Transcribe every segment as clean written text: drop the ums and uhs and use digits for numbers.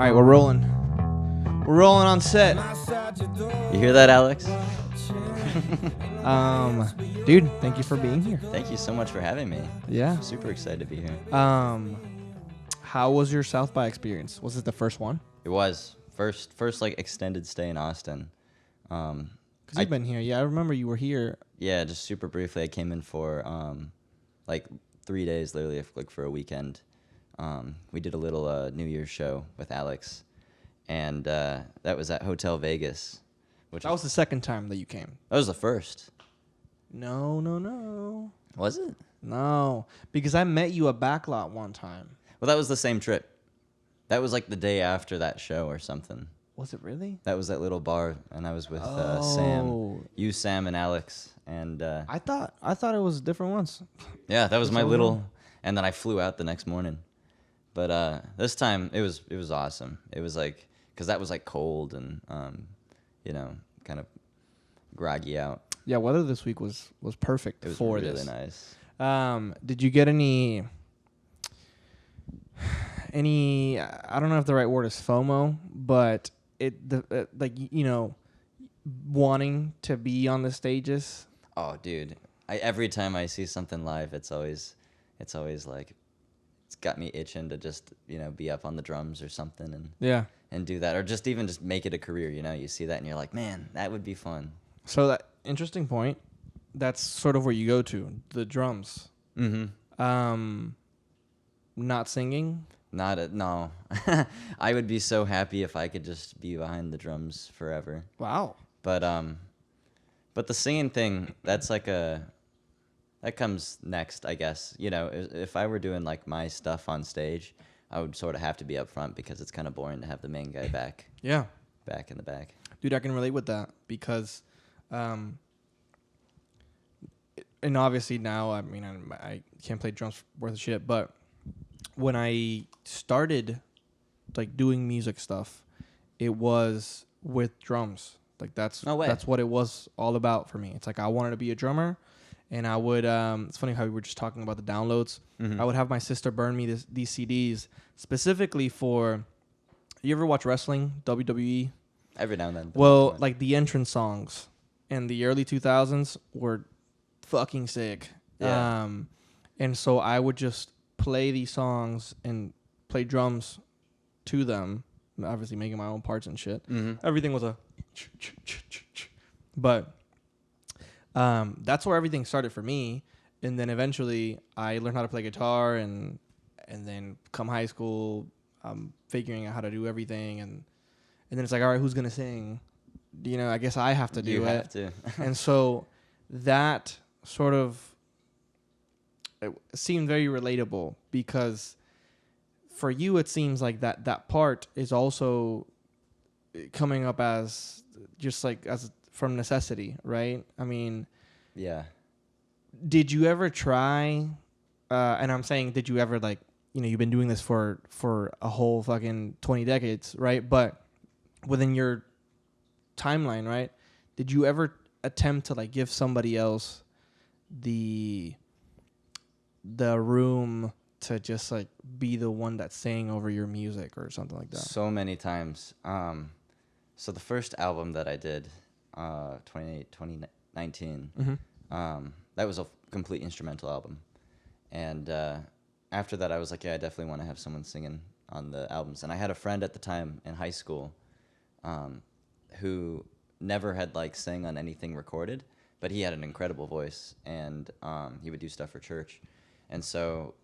All right, we're rolling. We're rolling on set. You hear that, Alex? Dude, thank you for being here. Thank you so much for having me. Yeah. I'm super excited to be here. How was your South by experience? Was it the first one? It was first like extended stay in Austin. Because you've been here. Yeah, I remember you were here. Yeah, just super briefly. I came in for like 3 days, literally, like for a weekend. We did a little New Year's show with Alex, and that was at Hotel Vegas. That was the second time that you came. That was the first. No. Was it? No, because I met you at Backlot one time. Well, that was the same trip. That was like the day after that show or something. Was it really? That was that little bar, and I was with Sam. You, Sam, and Alex. And I thought it was different ones. Yeah, that was my little. And then I flew out the next morning. But this time it was awesome. It was like, because that was like cold and kind of groggy out. Yeah, weather this week was perfect it was for really this. Nice. Did you get any? I don't know if the right word is FOMO, but wanting to be on the stages. Oh, dude! Every time I see something live, it's always like, it's got me itching to just be up on the drums or something and do that, or just make it a career. You see that and you're like, man, that would be fun. So that interesting point. That's sort of where you go to the drums. Mm-hmm. Not singing. No. I would be so happy if I could just be behind the drums forever. Wow. But the singing thing, that's like that comes next, I guess. If I were doing like my stuff on stage, I would sort of have to be up front because it's kind of boring to have the main guy back. Yeah. Back in the back. Dude, I can relate with that because, and obviously now, I mean, I can't play drums worth of shit, but when I started like doing music stuff, it was with drums. Like that's what it was all about for me. It's like I wanted to be a drummer, and I would. It's funny how we were just talking about the downloads. Mm-hmm. I would have my sister burn me these CDs specifically for. You ever watch wrestling, WWE? Every now and then. Well, like the entrance songs in the early 2000s were fucking sick. Yeah. And so I would just play these songs and play drums to them, obviously making my own parts and shit. Mm-hmm. Everything was but that's where everything started for me. And then eventually I learned how to play guitar, and then come high school, figuring out how to do everything, and then it's like, all right, who's gonna sing? I guess I have to do it. You have to. And so that sort of it seemed very relatable, because for you it seems like that part is also coming up as just like as from necessity, right? I mean, yeah. Did you ever try? And I'm saying, did you ever you've been doing this for a whole fucking 20 decades, right? But within your timeline, right? Did you ever attempt to give somebody else the room to just be the one that's saying over your music or something like that? So many times. So the first album that I did, 2019, mm-hmm. That was a complete instrumental album. And after that, I was like, yeah, I definitely want to have someone singing on the albums. And I had a friend at the time in high school who never had sang on anything recorded, but he had an incredible voice, and he would do stuff for church. And so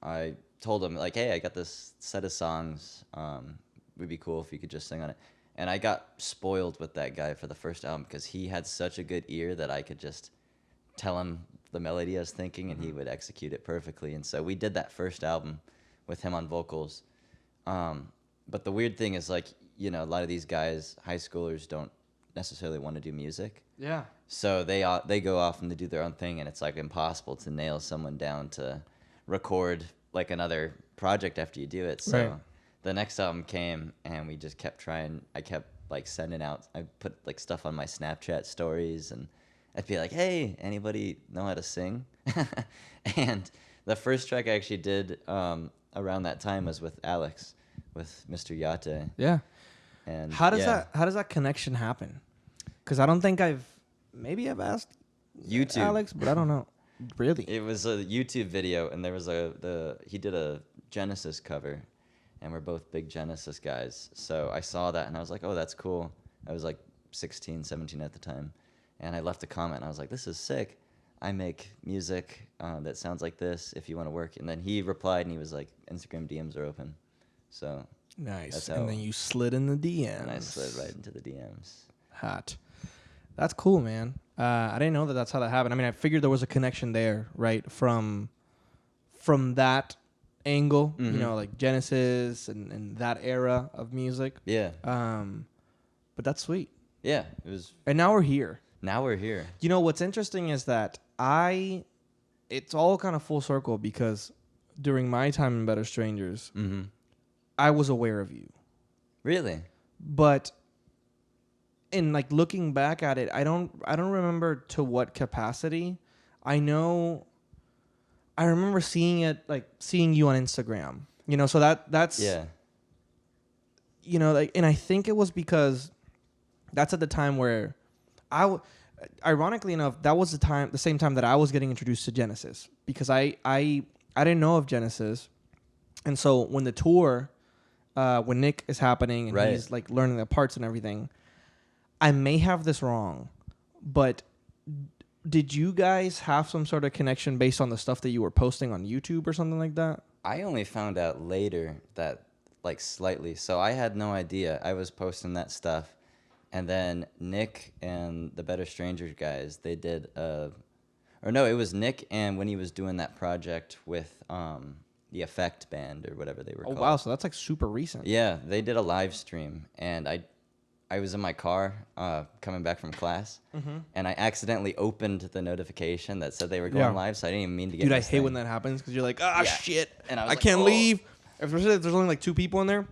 I told him, hey, I got this set of songs. It would be cool if you could just sing on it. And I got spoiled with that guy for the first album because he had such a good ear that I could just tell him the melody I was thinking, and he would execute it perfectly. And so we did that first album with him on vocals. But the weird thing is, a lot of these guys, high schoolers, don't necessarily want to do music. Yeah. So they go off and they do their own thing, and it's impossible to nail someone down to record another project after you do it. So right. The next album came, and we just kept trying. I kept sending out. I put stuff on my Snapchat stories, and I'd be like, "Hey, anybody know how to sing?" And the first track I actually did around that time was with Alex. with Mr. Yate. Yeah. And How does that connection happen? Because I don't think I've asked YouTube. Alex, but I don't know. Really? It was a YouTube video, and there was he did a Genesis cover, and we're both big Genesis guys. So I saw that, and I was like, oh, that's cool. I was like 16, 17 at the time, and I left a comment. And I was like, this is sick. I make music that sounds like this if you want to work. And then he replied, and he was like, Instagram DMs are open. So nice. And then you slid in the DMs. And I slid right into the DMs. Hot. That's cool, man. I didn't know that that's how that happened. I mean, I figured there was a connection there, right? From that angle, you know, like Genesis and that era of music. Yeah. But that's sweet. Yeah. It was. And now we're here. Now we're here. You know, what's interesting is that it's all kind of full circle because during my time in Better Strangers, I was aware of you. Really? But in like looking back at it, I don't remember to what capacity. I remember seeing you on Instagram. You know, so that's you know, like, and I think it was because that's at the time where ironically enough, that was the same time that I was getting introduced to Genesis because I didn't know of Genesis. And so when the tour when Nick is happening and he's like learning the parts and everything, I may have this wrong, but did you guys have some sort of connection based on the stuff that you were posting on YouTube or something like that? I only found out later that, like, slightly. So I had no idea. I was posting that stuff. And then Nick and the Better Strangers guys, they did it was Nick and when he was doing that project with the Effect Band or whatever they were called. Oh, wow. So that's like super recent. Yeah, they did a live stream. And I was in my car coming back from class, and I accidentally opened the notification that said they were going live, so I didn't even mean to get Dude, I hate when that happens because you're like, shit, and I can't leave. Especially if there's only like 2 people in there.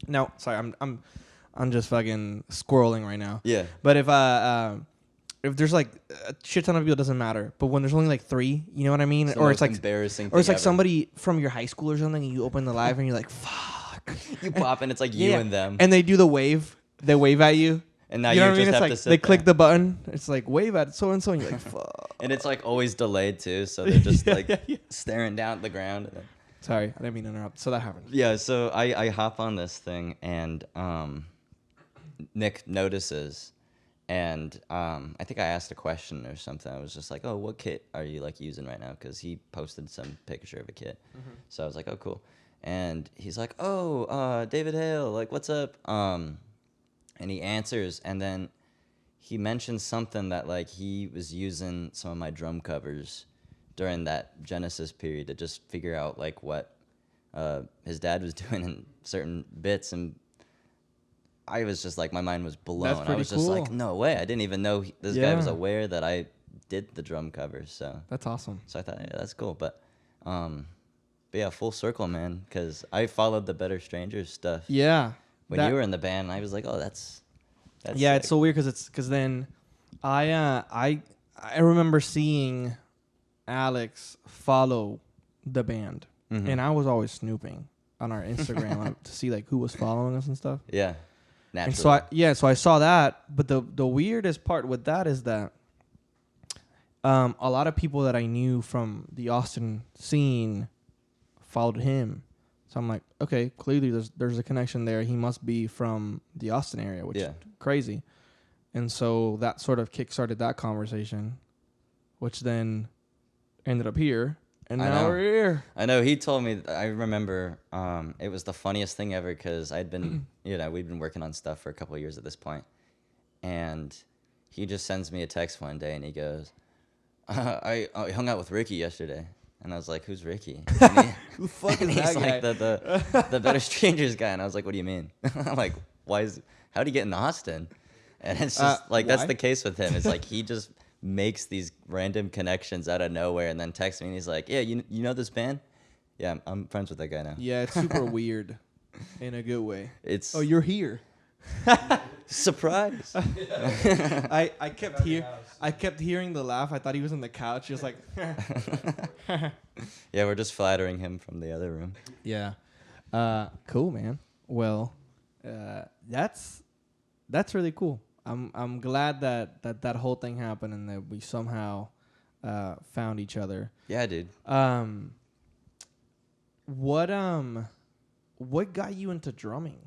No, sorry, I'm just fucking squirreling right now. Yeah. But if there's like a shit ton of people, it doesn't matter. But when there's only like 3, you know what I mean? Or it's like embarrassing. Or it's like somebody from your high school or something, and you open the live and you're like, fuck. You pop and it's like you and them. And they do the wave. They wave at you. And now you just have to sit they click the button. It's like, wave at so-and-so. And you're like, fuck. And it's like always delayed too. So they're just staring down at the ground. Sorry, I didn't mean to interrupt. So that happened. Yeah, so I hop on this thing and Nick notices. And I think I asked a question or something. I was just like, oh, what kit are you like using right now? Because he posted some picture of a kit. So I was like, oh, cool. And he's like, oh, David Hale, like, what's up? And he answers, and then he mentions something that, like, he was using some of my drum covers during that Genesis period to just figure out, like, what his dad was doing in certain bits. And I was just like, my mind was blown. I was just like, no way. I didn't even know this guy was aware that I did the drum covers. So that's awesome. So I thought, yeah, that's cool. But yeah, full circle, man, because I followed the Better Strangers stuff. Yeah. When you were in the band, I was like, oh, that's yeah, sick. It's so weird because then I remember seeing Alex follow the band, and I was always snooping on our Instagram to see like who was following us and stuff. Yeah, naturally. And so I saw that, but the weirdest part with that is that a lot of people that I knew from the Austin scene followed him. So I'm like, okay, clearly there's a connection there. He must be from the Austin area, which is crazy. And so that sort of kickstarted that conversation, which then ended up here. And now we're here. I know. He told me, I remember it was the funniest thing ever because I'd been, we'd been working on stuff for a couple of years at this point. And he just sends me a text one day and he goes, I hung out with Ricky yesterday. And I was like, who's Ricky? Who the fuck is he's that like guy? the Better Strangers guy. And I was like, what do you mean? I'm like, how'd he get in Austin? And it's just that's the case with him. It's like he just makes these random connections out of nowhere and then texts me and he's like, yeah, you know this band? Yeah, I'm friends with that guy now. Yeah, it's super weird in a good way. Oh, you're here. Surprise. I kept hearing the laugh. I thought he was on the couch. He was like yeah, we're just flattering him from the other room. Yeah. Cool, man. Well, that's really cool. I'm glad that whole thing happened and that we somehow found each other. Yeah, dude. What what got you into drumming?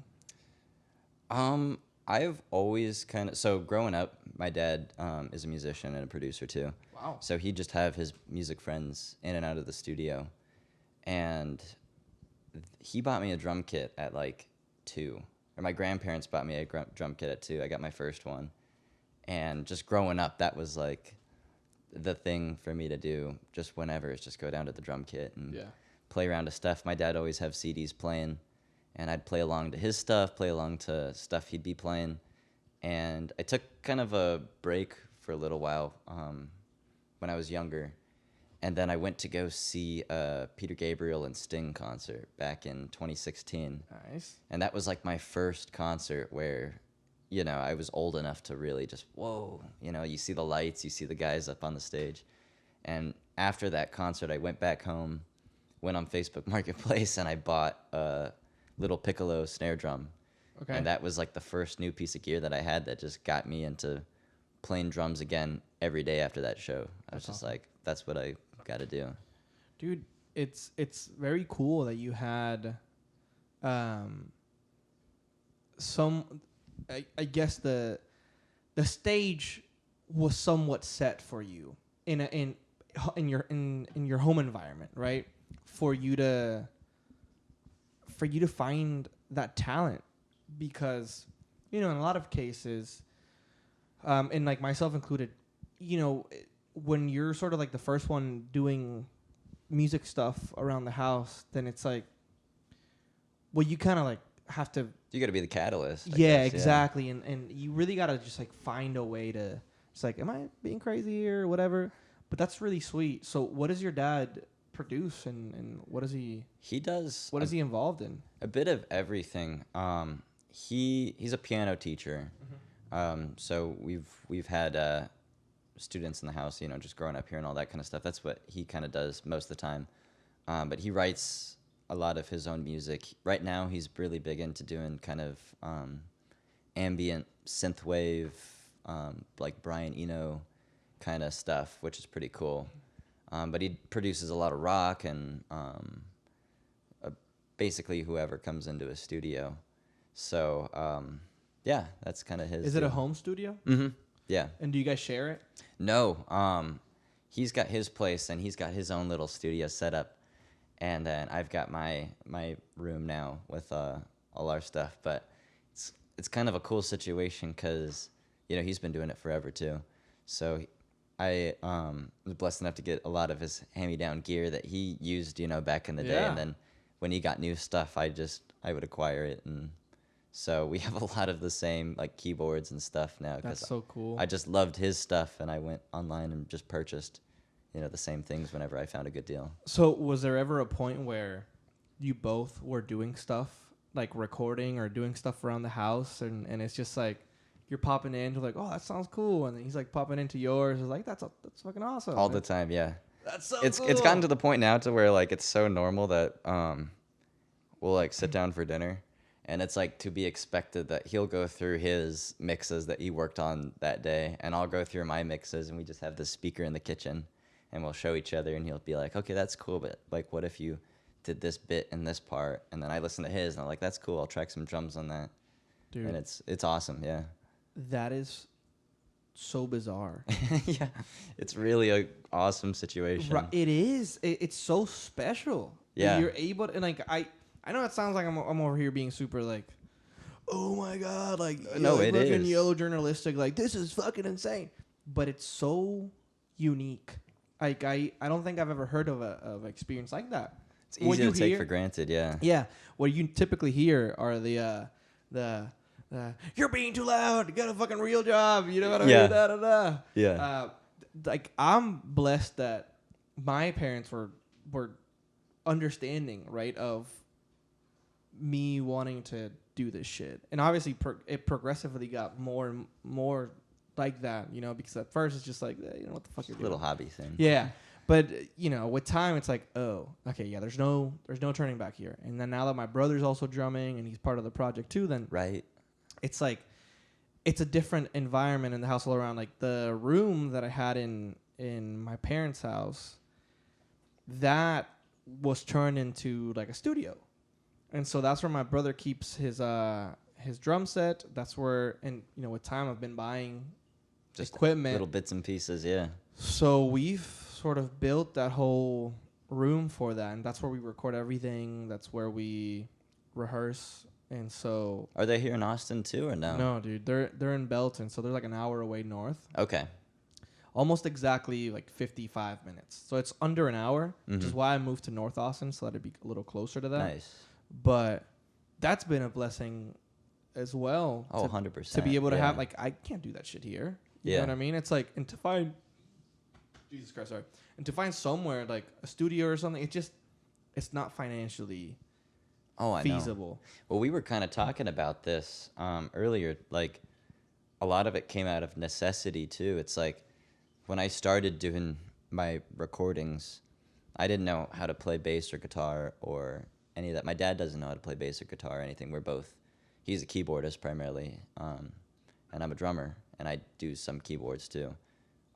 I've always kind of, so growing up, my dad is a musician and a producer too. Wow. So he'd just have his music friends in and out of the studio. And he bought me a drum kit at like 2. Or my grandparents bought me a drum kit at 2. I got my first one. And just growing up, that was like the thing for me to do just whenever, is just go down to the drum kit and play around to stuff. My dad always have CDs playing, and I'd play along to his stuff, play along to stuff he'd be playing. And I took kind of a break for a little while when I was younger. And then I went to go see a Peter Gabriel and Sting concert back in 2016. Nice. And that was like my first concert where, you know, I was old enough to really just, whoa, you know, you see the lights, you see the guys up on the stage. And after that concert, I went back home, went on Facebook Marketplace, and I bought a little piccolo snare drum. Okay. And that was like the first new piece of gear that I had that just got me into playing drums again every day after that show. I was just like, that's what I got to do. Dude, it's very cool that you had some, I guess the stage was somewhat set for you in your home environment, right? For you to find that talent, because, you know, in a lot of cases, and like myself included, you know, when you're sort of like the first one doing music stuff around the house, then it's like, well, you kind of like have to. You got to be the catalyst. I Yeah, guess, exactly. Yeah. And you really got to just like find a way to, it's like, am I being crazy here or whatever? But that's really sweet. So what does your dad produce, and what does he? He does. What is he involved in? A bit of everything. He's a piano teacher. Mm-hmm. So we've had students in the house, you know, just growing up here and all that kind of stuff. That's what he kind of does most of the time. But he writes a lot of his own music. Right now, he's really big into doing kind of ambient synthwave, like Brian Eno kind of stuff, which is pretty cool. But he produces a lot of rock and basically whoever comes into his studio. So, yeah, that's kind of his. Is it a home studio? Mm-hmm. Yeah. And do you guys share it? No. He's got his place and he's got his own little studio set up. And then I've got my room now with all our stuff. But it's kind of a cool situation because, you know, he's been doing it forever too. So I was blessed enough to get a lot of his hand-me-down gear that he used, you know, back in the day. And then when he got new stuff, I would acquire it. And so we have a lot of the same like keyboards and stuff now. That's so cool. I just loved his stuff, and I went online and just purchased, you know, the same things whenever I found a good deal. So was there ever a point where you both were doing stuff, like recording or doing stuff around the house, and it's just like you're popping in, you're like, oh, that sounds cool, and then he's like popping into yours, it's like that's fucking awesome. All the time, yeah. That's so It's cool. It's gotten to the point now to where like it's so normal that we'll like sit down for dinner, and it's like to be expected that he'll go through his mixes that he worked on that day, and I'll go through my mixes, and we just have this speaker in the kitchen, and we'll show each other, and he'll be like, okay, that's cool, but like what if you did this bit in this part? And then I listen to his, and I'm like, that's cool, I'll track some drums on that. Dude. And it's awesome, yeah. That is so bizarre. Yeah, it's really a awesome situation. Right, it is. It's so special. Yeah, that you're able to, and like I know it sounds like I'm over here being super like, oh my god, like no, like, it is yellow journalistic, like this is fucking insane, but it's so unique. Like I don't think I've ever heard of an experience like that. It's easy to take for granted, yeah. Yeah, what you typically hear are the you're being too loud. You got a fucking real job. You know what I mean? Da, da, da. Yeah. Like I'm blessed that my parents were understanding, right, of me wanting to do this shit, and obviously it progressively got more and more like that, you know, because at first it's just like, you know, what the fuck you're doing. Little hobby thing. Yeah, But you know, with time, it's like, oh, okay, yeah. There's no turning back here. And then now that my brother's also drumming and he's part of the project too, then Right. it's like it's a different environment in the house all around. Like the room that I had in my parents' house, that was turned into like a studio, and so that's where my brother keeps his drum set. That's where, and you know, with time I've been buying Just equipment, little bits and pieces. Yeah. so we've sort of built that whole room for that, and that's where we record everything. That's where we rehearse. And so, Are they here in Austin too, or no? no, dude, they're in Belton, so they're like an hour away north. Okay. Almost exactly like 55 minutes. So it's under an hour, which is Mhm. why I moved to North Austin, so that it'd be a little closer to that. Nice. But that's been a blessing as well. Oh, to, 100%. to be able to yeah. have, like, I can't do that shit here. You Yeah. know what I mean? It's like, and to find, Jesus Christ, sorry. And to find somewhere like a studio or something, it's not financially Oh, I know. feasible. Well, we were kind of talking about this earlier. Like, a lot of it came out of necessity too. It's like when I started doing my recordings, I didn't know how to play bass or guitar or any of that. My dad doesn't know how to play bass or guitar or anything. He's a keyboardist primarily, and I'm a drummer, and I do some keyboards too.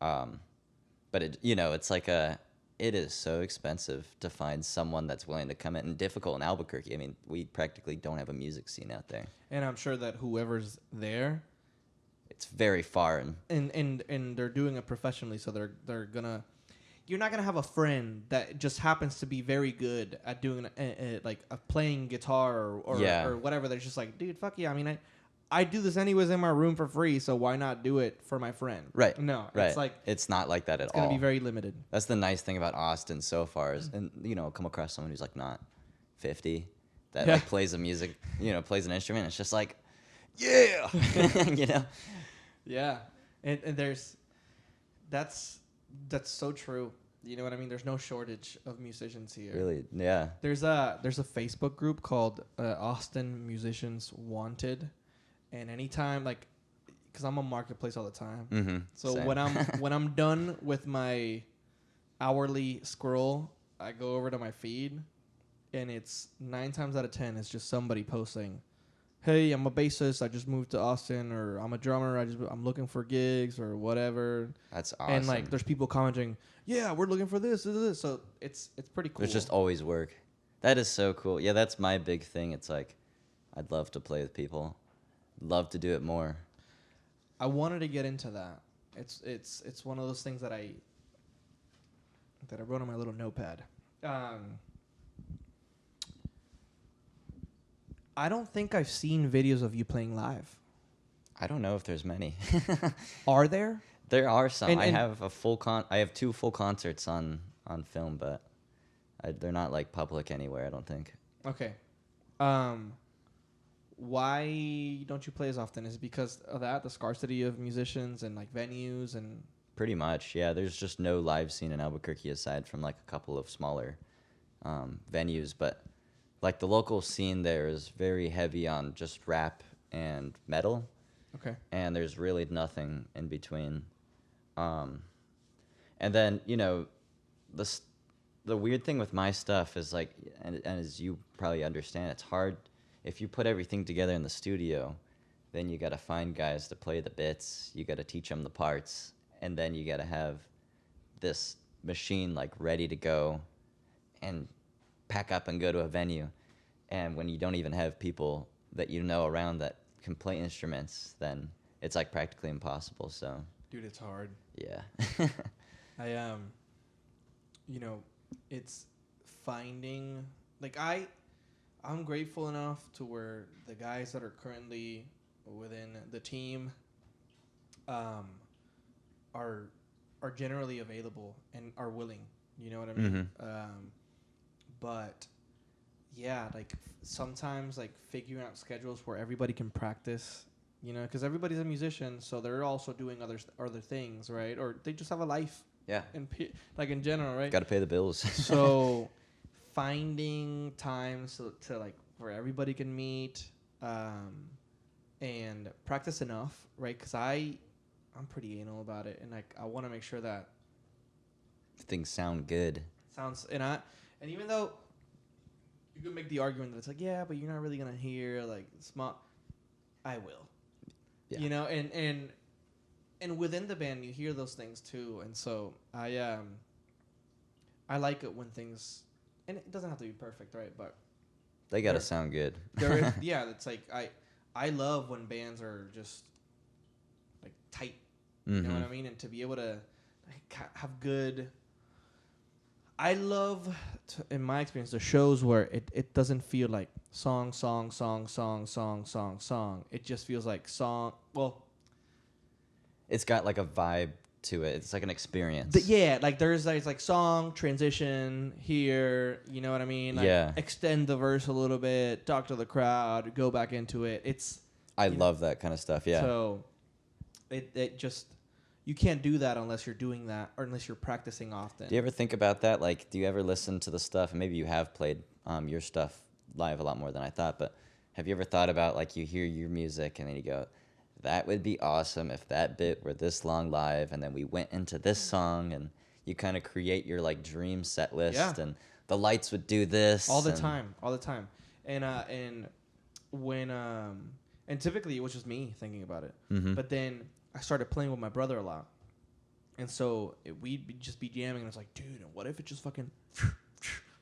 But it's like it is so expensive to find someone that's willing to come in, and difficult in Albuquerque. I mean, we practically don't have a music scene out there. And I'm sure that whoever's there, It's very far, and they're doing it professionally, so they're gonna. You're not gonna have a friend that just happens to be very good at doing playing guitar or whatever. They're just like, dude, fuck yeah. I mean, I do this anyways in my room for free, so why not do it for my friend? right? No, right. it's like It's not like that at it's all. gonna be very limited. That's the nice thing about Austin so far is, and come across someone who's like not 50 that Yeah. like plays a music, plays an instrument. It's just like, yeah, Yeah, and that's so true. You know what I mean? There's no shortage of musicians here. Really, yeah. There's a Facebook group called Austin Musicians Wanted, and anytime because I'm on Marketplace all the time. Mm-hmm. So Same. when I'm done with my hourly scroll, I go over to my feed, and it's 9 times out of 10 it's just somebody posting, "Hey, I'm a bassist. I just moved to Austin," or "I'm a drummer. I'm looking for gigs," or whatever. That's awesome. And like, there's people commenting, "Yeah, we're looking for this." So it's pretty cool. There's just always work. That is so cool. Yeah, that's my big thing. It's like, I'd love to play with people. Love to do it more. I wanted to get into that. It's one of those things that I wrote on my little notepad. I don't think I've seen videos of you playing live. I don't know if there's many. Are there? There are some. And- I have I have 2 full concerts on film, but they're not like public anywhere, I don't think. Okay. Why don't you play as often? Is it because of that, the scarcity of musicians and like venues and? Pretty much, yeah. There's just no live scene in Albuquerque aside from like a couple of smaller venues, but like the local scene there is very heavy on just rap and metal. Okay. And there's really nothing in between. And then, the weird thing with my stuff is like, and as you probably understand, it's hard if you put everything together in the studio, then you got to find guys to play the bits, you got to teach them the parts, and then you got to have this machine like ready to go and pack up and go to a venue. And when you don't even have people that around that can play instruments, then it's like practically impossible. So, Dude, it's hard. yeah. It's finding, like, I'm grateful enough to where the guys that are currently within the team are generally available and are willing. You know what I mean? But yeah, like sometimes like figuring out schedules where everybody can practice, because everybody's a musician, so they're also doing other things, right? Or they just have a life. Yeah. In general, right? Got to pay the bills. So finding times to like where everybody can meet and practice enough, right? Because I'm pretty anal about it, and like I want to make sure that things sound good. Sounds and even though you could make the argument that it's like, yeah, but you're not really gonna hear like small. I will. Yeah. You know, and within the band you hear those things too, and so I like it when things, and it doesn't have to be perfect, right? But They gotta sound good. there is, yeah. It's like I love when bands are just like tight. You know what I mean? And to be able to like, have good. I love, in my experience, the shows where it doesn't feel like song, song, song, song, song, song, song. It just feels like song. Well, It's got like a vibe to it. It's like an experience. yeah, like there's like song, transition here. You know what I mean? Like, Yeah. extend the verse a little bit, talk to the crowd, go back into it. I love that kind of stuff. Yeah. So it just, you can't do that unless you're doing that or unless you're practicing often. Do you ever think about that? Like, do you ever listen to the stuff? And maybe you have played your stuff live a lot more than I thought. But have you ever thought about, like, you hear your music and then you go, that would be awesome if that bit were this long live, and then we went into this song, and you kind of create your like dream set list, and the lights would do this all the time, and when and typically it was just me thinking about it, but then I started playing with my brother a lot, and so we'd just be jamming, and it's like, dude, what if it just fucking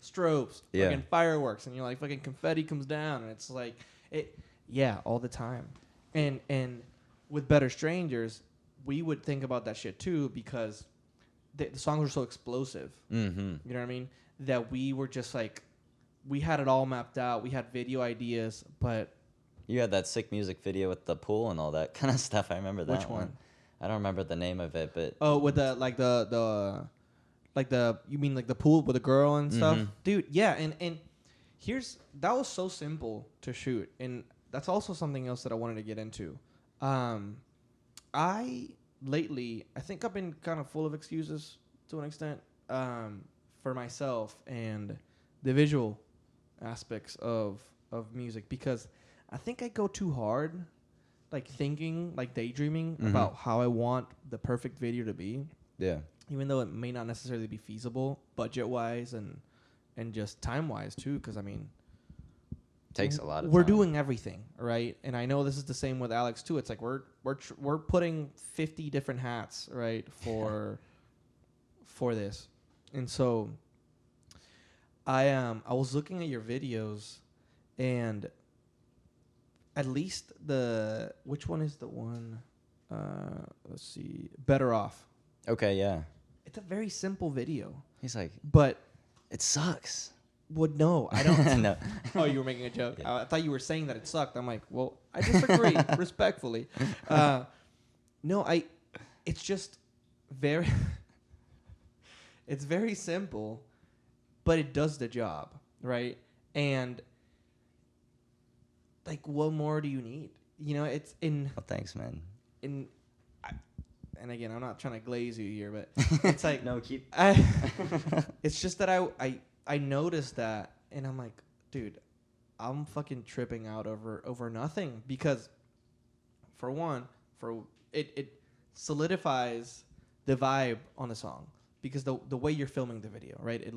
strobes, fucking fireworks, and you're like fucking confetti comes down, and it's like all the time, and with Better Strangers, we would think about that shit too because the songs were so explosive. You know what I mean? That we were just like, we had it all mapped out. We had video ideas, but you had that sick music video with the pool and all that kind of stuff. I remember that. Which one? I don't remember the name of it, but with the you mean like the pool with the girl and stuff, dude? Yeah, and that was so simple to shoot, and that's also something else that I wanted to get into. I think I've been kind of full of excuses to an extent for myself and the visual aspects of music, because I think I go too hard, like thinking, like daydreaming about how I want the perfect video to be. Yeah. Even though it may not necessarily be feasible budget-wise and just time-wise too, because I mean, takes a lot of we're time. doing everything, right? And I know this is the same with Alex too. It's like we're putting 50 different hats, right, for this. And so I was looking at your videos, and at least which one is the one, let's see, Better Off. Okay, yeah. It's a very simple video. He's like, but it sucks. Well, no, I don't. No. Oh, you were making a joke. Yeah. I thought you were saying that it sucked. I'm like, well, I disagree respectfully. No, it's just very, it's very simple, but it does the job, right? And like, what more do you need? You know, it's in. Oh, thanks, man. And again, I'm not trying to glaze you here, but it's like No, keep. It's just that I noticed that, and I'm like, dude, I'm fucking tripping out over nothing, because for one, it solidifies the vibe on the song, because the way you're filming the video, right? It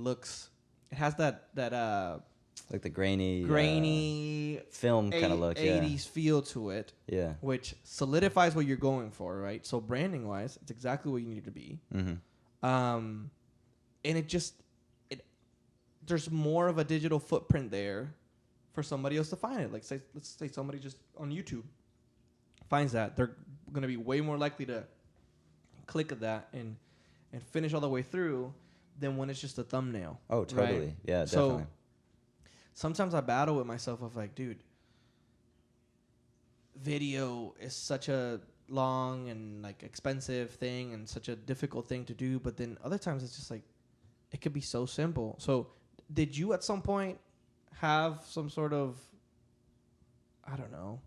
has that like the grainy film kind of look, 80s feel to it. Yeah. Which solidifies what you're going for, right? So branding wise, it's exactly what you need to be. And there's more of a digital footprint there for somebody else to find it. Like, let's say somebody just on YouTube finds that, they're going to be way more likely to click at that and finish all the way through than when it's just a thumbnail. Oh, totally. Right? Yeah, definitely. So sometimes I battle with myself of like, dude, video is such a long and like expensive thing and such a difficult thing to do, but then other times it's just like, it could be so simple. So did you at some point have some sort of, I don't know,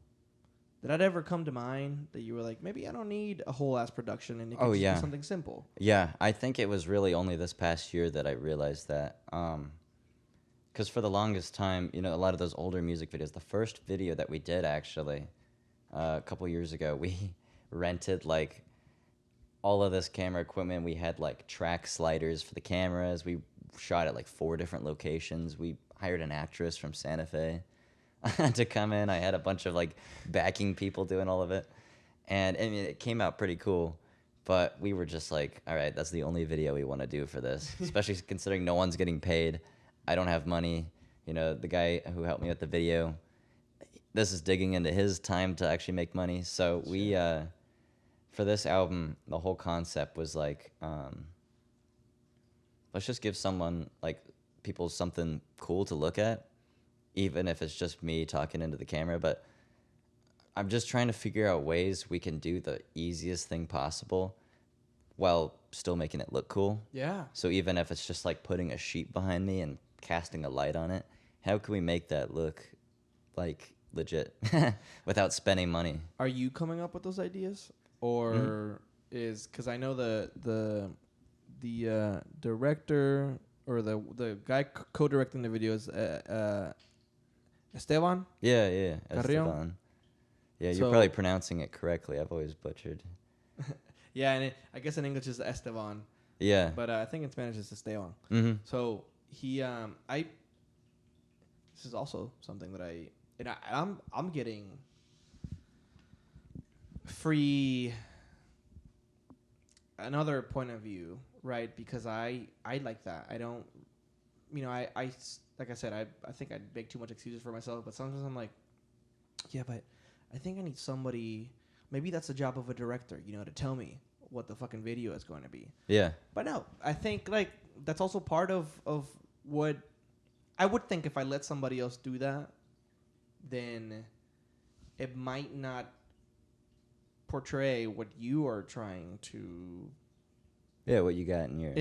did that ever come to mind that you were like, maybe I don't need a whole ass production and it could just be something simple? Yeah, I think it was really only this past year that I realized that. Because for the longest time, you know, a lot of those older music videos, the first video that we did actually a couple years ago, we rented like all of this camera equipment. We had like track sliders for the cameras. We shot at like 4 different locations. We hired an actress from Santa Fe to come in. I had a bunch of like backing people doing all of it. And I mean, it came out pretty cool. But we were just like, all right, that's the only video we want to do for this, especially considering no one's getting paid. I don't have money. You know, the guy who helped me with the video, this is digging into his time to actually make money. So we, for this album, the whole concept was like, let's just give someone, like, people something cool to look at, even if it's just me talking into the camera. But I'm just trying to figure out ways we can do the easiest thing possible while still making it look cool. Yeah. So even if it's just like putting a sheet behind me and casting a light on it, how can we make that look like legit without spending money? Are you coming up with those ideas, or is, because I know the director or the guy co-directing the video is Esteban? Yeah, Carrillo? Esteban. Yeah, you're So- probably pronouncing it correctly. I've always butchered. Yeah, and I guess in English it's Esteban, Yeah. but I think in Spanish it's Esteban. Mm-hmm. So he, this is also something that I'm getting free another point of view, right? Because I like that. I don't, I like I said, I think I make too much excuses for myself, but sometimes I'm like, yeah, but I think I need somebody, maybe that's the job of a director, to tell me what the fucking video is going to be. Yeah. But no, I think like that's also part of what I would think. If I let somebody else do that, then it might not portray what you are trying to, Yeah, what you got in your...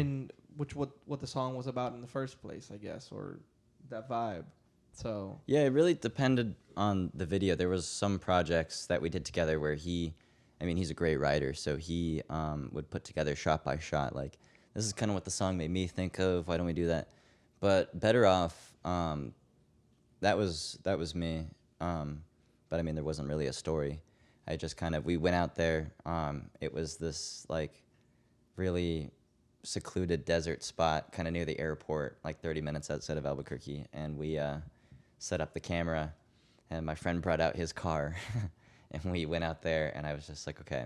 what the song was about in the first place, I guess, or that vibe. So Yeah, it really depended on the video. There was some projects that we did together where he's a great writer, so he would put together shot by shot, like, this is kind of what the song made me think of, why don't we do that? But Better Off, that was me. But I mean, there wasn't really a story. I just we went out there. It was this like really secluded desert spot kind of near the airport, like 30 minutes outside of Albuquerque, and we set up the camera, and my friend brought out his car and we went out there, and I was just like, okay,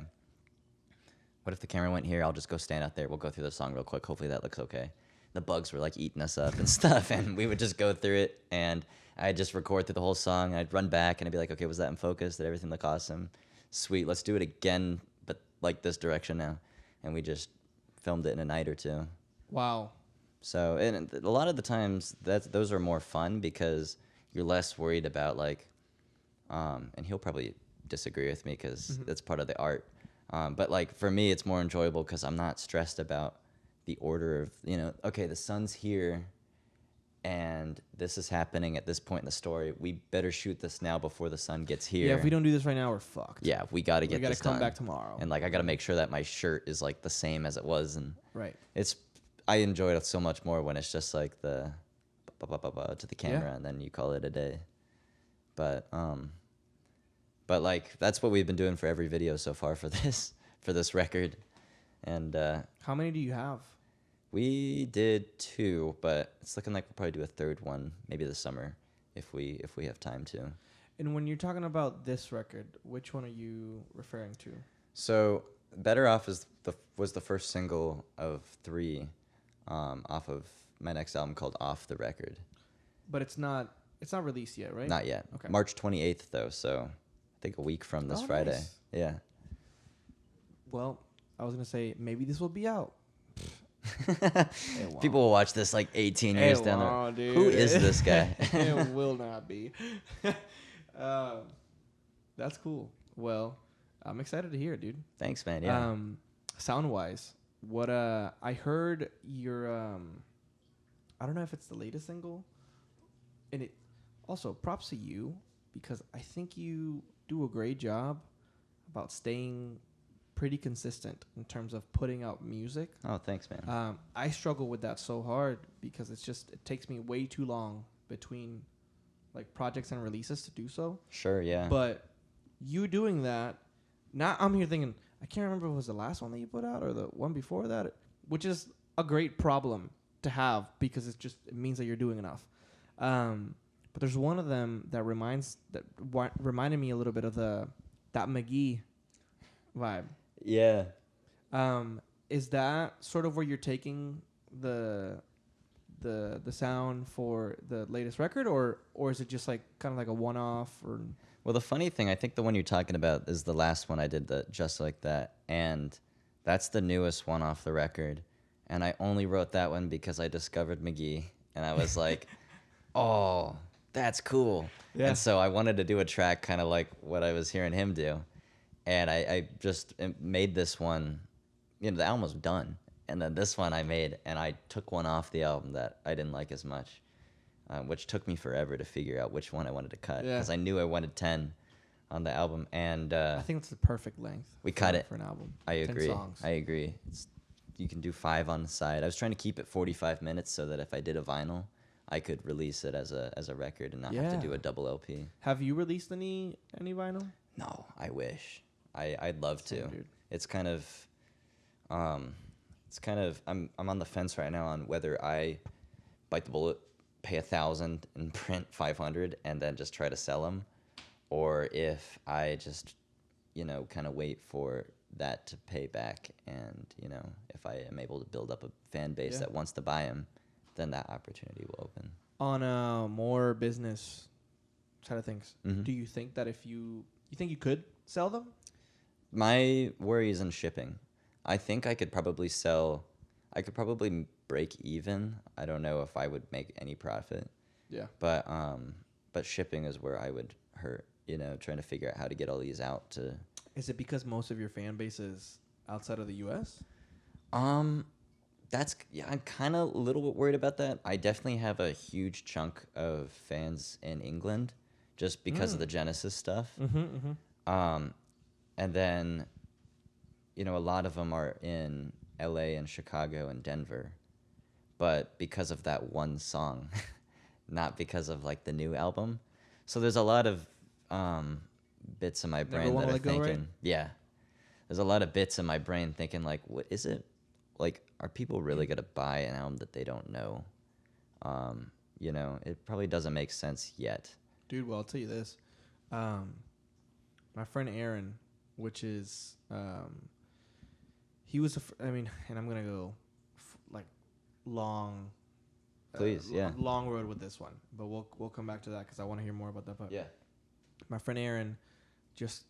what if the camera went here? I'll just go stand out there, we'll go through the song real quick, hopefully that looks okay. The bugs were like eating us up and stuff, and we would just go through it, and I'd just record through the whole song, and I'd run back and I'd be like, okay, was that in focus? Did everything look awesome? Sweet, let's do it again, but like this direction now. And we just filmed it in a night or two. wow. So, and a lot of the times those are more fun because you're less worried about like, and he'll probably disagree with me because that's part of the art. But like for me, it's more enjoyable because I'm not stressed about the order of, okay, the sun's here and this is happening at this point in the story. We better shoot this now before the sun gets here. Yeah, if we don't do this right now, we're fucked. Yeah, we got to get this done. We got to come back tomorrow. And like I got to make sure that my shirt is like the same as it was, and Right. I enjoy it so much more when it's just like the to the camera and then you call it a day. But like that's what we've been doing for every video so far for this record. And How many do you have? we did 2, but it's looking like we'll probably do a 3rd one maybe this summer if we have time to. And when you're talking about this record, which one are you referring to? So Better Off was the first single of 3 off of my next album called Off the Record. But it's not released yet, right? Not yet. Okay. March 28th though, so I think a week from this Friday. Nice. Yeah. Well, I was gonna say maybe this will be out. People will watch this like 18 years down the road. Who is this guy? It will not be. That's cool. Well, I'm excited to hear it, dude. Thanks, man. Yeah. Sound wise, what I heard your I don't know if it's the latest single, and it also props to you because I think you do a great job about staying pretty consistent in terms of putting out music. Oh, thanks, man. I struggle with that so hard because it takes me way too long between like projects and releases to do so. Sure, yeah. But you doing that, now I'm here thinking, I can't remember if it was the last one that you put out or the one before that, which is a great problem to have because it means that you're doing enough. But there's one of them that reminded me a little bit of that McGee vibe. Yeah. Is that sort of where you're taking the sound for the latest record, or is it just like kind of like a one-off? Or Well, the funny thing, I think the one you're talking about is the last one I did, the Just Like That, and that's the newest one off the record. And I only wrote that one because I discovered McGee, and I was like, oh, that's cool. Yeah. And so I wanted to do a track kind of like what I was hearing him do. And I just made this one, you know, the album was done. And then this one I made, and I took one off the album that I didn't like as much, which took me forever to figure out which one I wanted to cut. Yeah. Because I knew I wanted 10 on the album. And I think it's the perfect length. We cut it for an album. I 10 agree. songs. I agree. You can do 5 on the side. I was trying to keep it 45 minutes so that if I did a vinyl, I could release it as a record and not have to do a double LP. Have you released any vinyl? No, I wish. I'd love to. Dude. It's kind of I'm on the fence right now on whether I bite the bullet, pay $1,000 and print 500 and then just try to sell them, or if I just, you know, kind of wait for that to pay back, and, you know, if I am able to build up a fan base that wants to buy them, then that opportunity will open. On a more business side of things, Mm-hmm. do you think that if you think you could sell them? My worry is in shipping. I think I could probably break even. I don't know if I would make any profit. Yeah. But shipping is where I would hurt, you know, trying to figure out how to get all these out to. Is it because most of your fan base is outside of the U.S.? I'm kind of a little bit worried about that. I definitely have a huge chunk of fans in England just because of the Genesis stuff. Mm-hmm. And then, you know, a lot of them are in LA and Chicago and Denver, but because of that one song, not because of like the new album. So there's a lot of bits in my brain that are thinking, right? yeah, there's a lot of bits in my brain thinking like, what is it? Like, are people really gonna buy an album that they don't know? You know, it probably doesn't make sense yet. Dude, well, I'll tell you this. My friend Aaron, which is, he was, and I'm going to go long. Please, yeah. Long road with this one, but we'll come back to that because I want to hear more about that. But Yeah. My friend Aaron just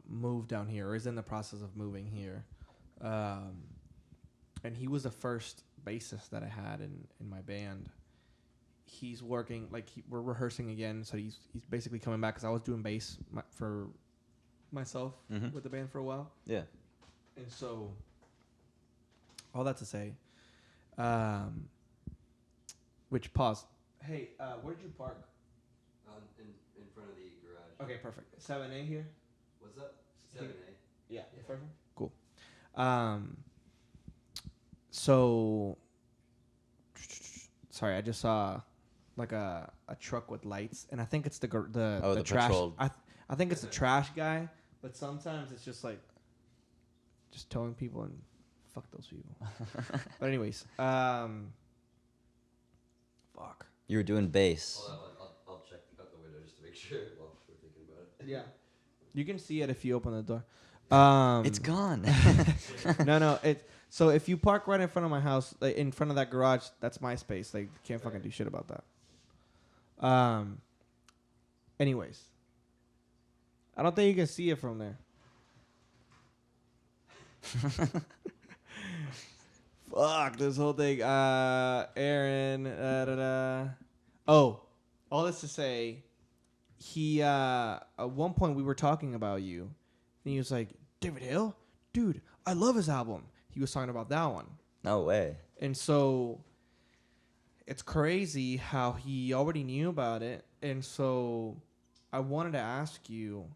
moved down here, or is in the process of moving here. And he was the first bassist that I had in my band. He's working, we're rehearsing again, so he's basically coming back because I was doing bass for myself with the band for a while. Yeah. And so, all that to say, which pause. Hey, where'd you park? In front of the garage. Okay, perfect. 7A here? What's up? 7A. Yeah. Perfect. Cool. So, sorry, I just saw like a truck with lights, and I think it's the trash. patrol. I think it's the trash guy, but sometimes it's just like just towing people, and fuck those people. But anyways, fuck. You were doing bass. Hold on, I'll check out the window just to make sure while we're thinking about it. Yeah, you can see it if you open the door. It's gone. No. So if you park right in front of my house, like in front of that garage, that's my space. Like, can't fucking do shit about that. Anyways, I don't think you can see it from there. Fuck this whole thing. Aaron. Oh, all this to say, he at one point we were talking about you, and he was like, "David Hale, dude, I love his album." He was talking about that one. No way. And so it's crazy how he already knew about it. And so I wanted to ask you,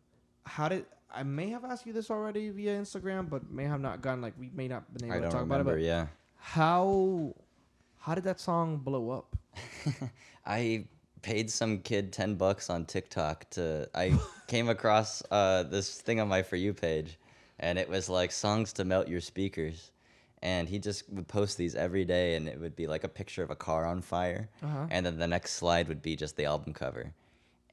I may have asked you this already via Instagram, but may have not gotten, we may not been able to talk about it. But yeah. How did that song blow up? I paid some kid $10 on TikTok I came across this thing on my For You page, and it was like songs to melt your speakers. And he just would post these every day, and it would be like a picture of a car on fire, and then the next slide would be just the album cover.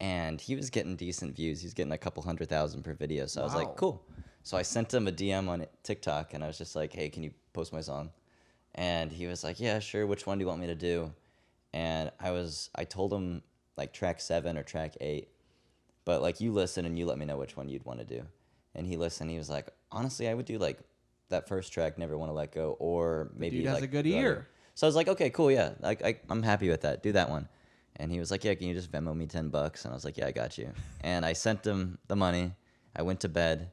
And he was getting decent views. He was getting a couple 100,000 per video. So I was Wow. like, cool. So I sent him a DM on TikTok, and I was just like, hey, can you post my song? And he was like, yeah, sure. Which one do you want me to do? And I told him like track 7 or track 8, but like you listen and you let me know which one you'd want to do. And he listened. He was like, honestly, I would do like that first track, Never Want to Let Go, or maybe dude has like a good the other. ear. So I was like, okay, cool, yeah, I'm happy with that. Do that one. And he was like, yeah, can you just Venmo me $10? And I was like, yeah, I got you. And I sent him the money. I went to bed,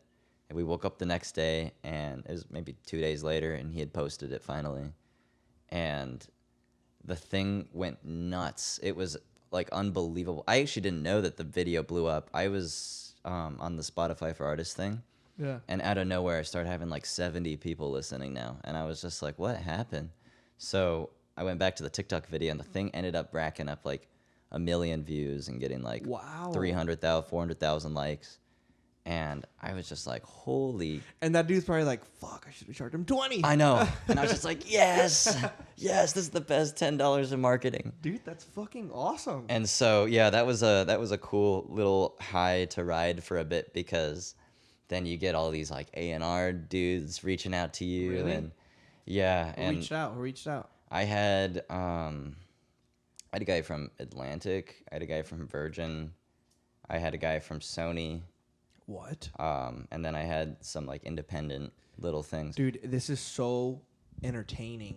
and we woke up the next day, and it was maybe 2 days later, and he had posted it finally. And the thing went nuts. It was like unbelievable. I actually didn't know that the video blew up. I was on the Spotify for Artists thing. Yeah. And out of nowhere, I started having like 70 people listening now. And I was just like, what happened? So I went back to the TikTok video, and the thing ended up racking up like 1 million views and getting like Wow. 300,000, 400,000 likes. And I was just like, holy. And that dude's probably like, fuck, I should have charged him 20. I know. And I was just like, yes, yes, this is the best $10 in marketing. Dude, that's fucking awesome. And so, yeah, that was a cool little high to ride for a bit, because then you get all these like A&R dudes reaching out to you. Really? And yeah. Who And reached out? I had a guy from Atlantic. I had a guy from Virgin. I had a guy from Sony. What? And then I had some like independent little things. Dude, this is so entertaining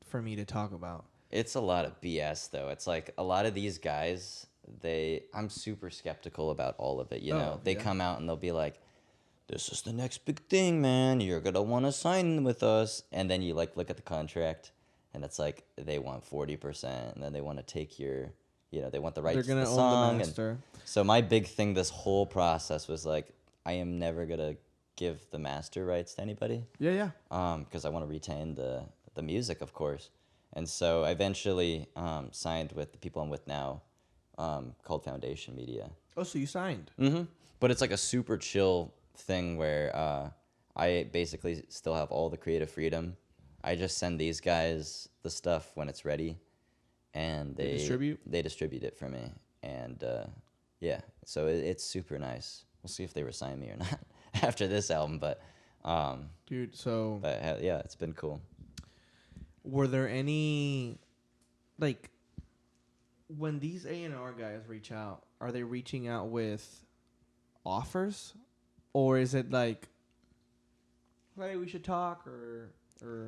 for me to talk about. It's a lot of BS though. It's like a lot of these guys, I'm super skeptical about all of it, you know. They come out and they'll be like, this is the next big thing, man. You're going to want to sign with us. And then you like look at the contract, and it's like they want 40%, and then they want to take your, they want the rights to the They're song. gonna own the master. So my big thing this whole process was like, I am never going to give the master rights to anybody. Yeah. Because I want to retain the music, of course. And so I eventually signed with the people I'm with now, called Foundation Media. Oh, so you signed? Mm-hmm. But it's like a super chill thing where I basically still have all the creative freedom. I just send these guys the stuff when it's ready, and they distribute it for me. And yeah, so it's super nice. We'll see if they resign me or not after this album, but dude, so but yeah, it's been cool. were there any, like, when these A&R guys reach out, are they reaching out with offers, or is it like, hey, we should talk, or